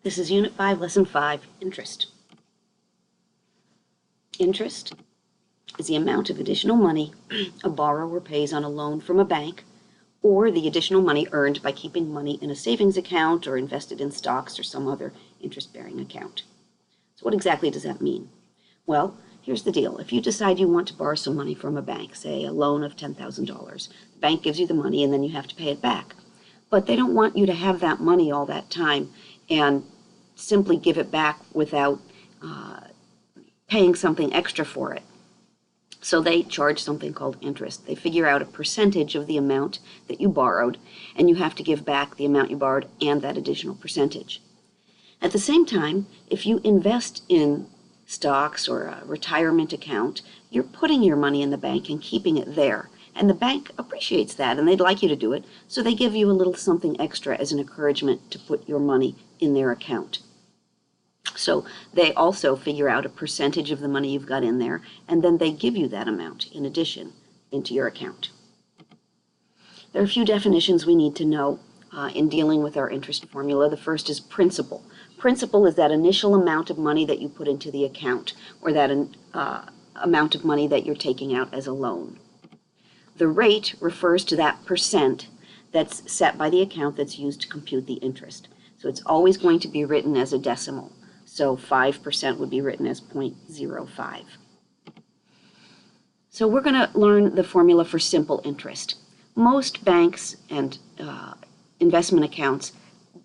This is Unit 5, Lesson 5, Interest. Interest is the amount of additional money a borrower pays on a loan from a bank, or the additional money earned by keeping money in a savings account or invested in stocks or some other interest-bearing account. So what exactly does that mean? Well, here's the deal. If you decide you want to borrow some money from a bank, say a loan of $10,000, the bank gives you the money and then you have to pay it back. But they don't want you to have that money all that time and simply give it back without paying something extra for it. So they charge something called interest. They figure out a percentage of the amount that you borrowed, and you have to give back the amount you borrowed and that additional percentage. At the same time, if you invest in stocks or a retirement account, you're putting your money in the bank and keeping it there. And the bank appreciates that, and they'd like you to do it, so they give you a little something extra as an encouragement to put your money in their account. So they also figure out a percentage of the money you've got in there, and then they give you that amount in addition into your account. There are a few definitions we need to know in dealing with our interest formula. The first is principal. Principal is that initial amount of money that you put into the account, or that amount of money that you're taking out as a loan. The rate refers to that percent that's set by the account that's used to compute the interest. So it's always going to be written as a decimal. So 5% would be written as 0.05. So we're going to learn the formula for simple interest. Most banks and investment accounts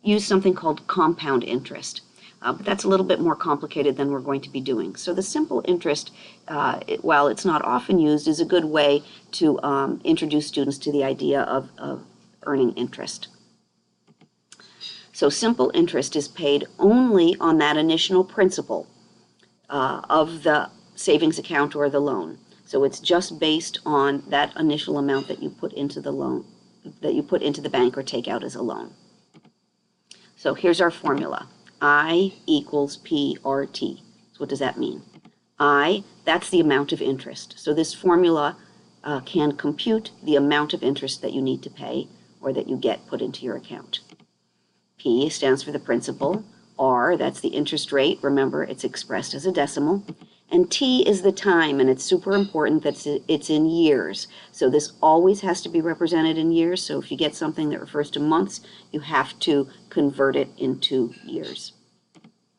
use something called compound interest. But that's a little bit more complicated than we're going to be doing. So the simple interest, while it's not often used, is a good way to introduce students to the idea of earning interest. So simple interest is paid only on that initial principal of the savings account or the loan. So it's just based on that initial amount that you put into the loan, that you put into the bank or take out as a loan. So here's our formula. I equals PRT. So what does that mean? I, that's the amount of interest. So this formula can compute the amount of interest that you need to pay or that you get put into your account. P stands for the principal. R, that's the interest rate. Remember, it's expressed as a decimal. And T is the time, and it's super important that it's in years. So this always has to be represented in years. So if you get something that refers to months, you have to convert it into years.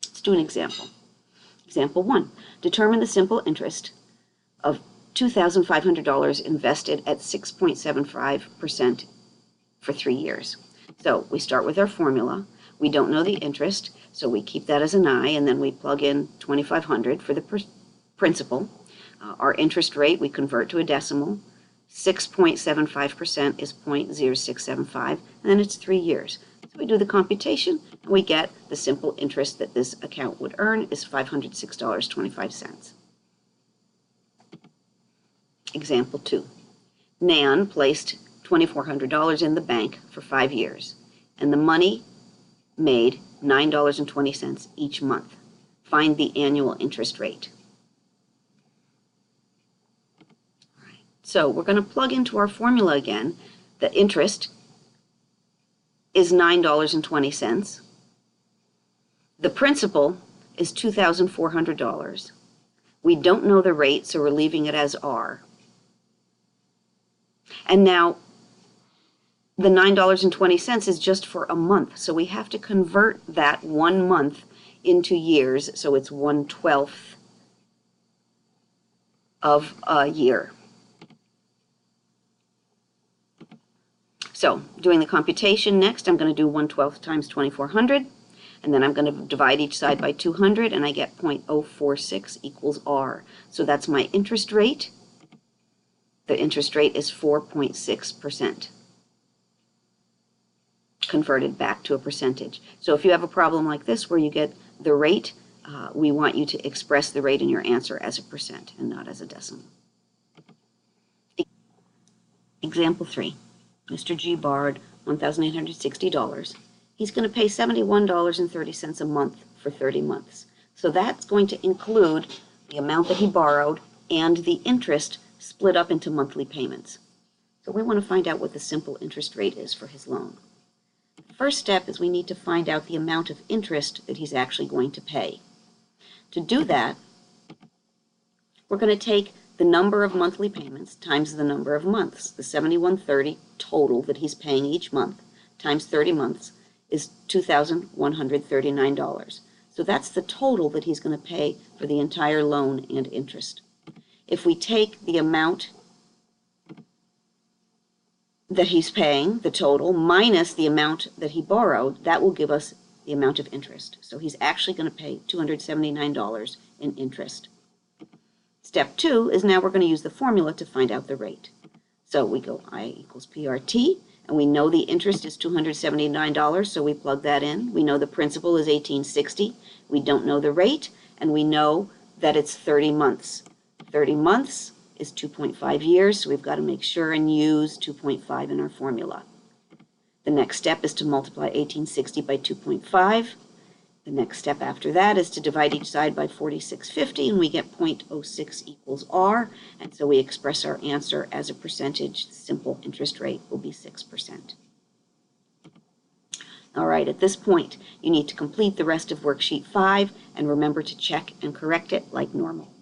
Let's do an example. Example 1. Determine the simple interest of $2,500 invested at 6.75% for 3 years. So we start with our formula. We don't know the interest, so we keep that as an I, and then we plug in 2,500 for the principal. Our interest rate, we convert to a decimal. 6.75% is 0.0675, and then it's 3 years. So we do the computation, and we get the simple interest that this account would earn is $506.25. Example 2. Nan placed $2,400 in the bank for 5 years, and the money made $9.20 each month. Find the annual interest rate. All right. So we're going to plug into our formula again. The interest is $9.20. The principal is $2,400. We don't know the rate, so we're leaving it as R. And now the $9.20 is just for a month, so we have to convert that 1 month into years, so it's 1/12 of a year. So doing the computation next, I'm going to do 1/12 times 2,400, and then I'm going to divide each side by 200, and I get 0.046 equals R. So that's my interest rate. The interest rate is 4.6%. Converted back to a percentage. So if you have a problem like this where you get the rate, we want you to express the rate in your answer as a percent and not as a decimal. Example 3. Mr. G borrowed $1,860. He's going to pay $71.30 a month for 30 months. So that's going to include the amount that he borrowed and the interest split up into monthly payments. So we want to find out what the simple interest rate is for his loan. First step is we need to find out the amount of interest that he's actually going to pay. To do that, we're going to take the number of monthly payments times the number of months. The $71.30 total that he's paying each month times 30 months is $2,139. So that's the total that he's going to pay for the entire loan and interest. If we take the amount that he's paying, the total, minus the amount that he borrowed, that will give us the amount of interest. So he's actually going to pay $279 in interest. Step 2 is now we're going to use the formula to find out the rate. So we go I equals PRT, and we know the interest is $279, so we plug that in. We know the principal is $1,860. We don't know the rate, and we know that it's 30 months. 30 months is 2.5 years, so we've got to make sure and use 2.5 in our formula. The next step is to multiply 1860 by 2.5. The next step after that is to divide each side by 4650, and we get 0.06 equals R, and so we express our answer as a percentage. The simple interest rate will be 6%. All right, at this point, you need to complete the rest of worksheet 5, and remember to check and correct it like normal.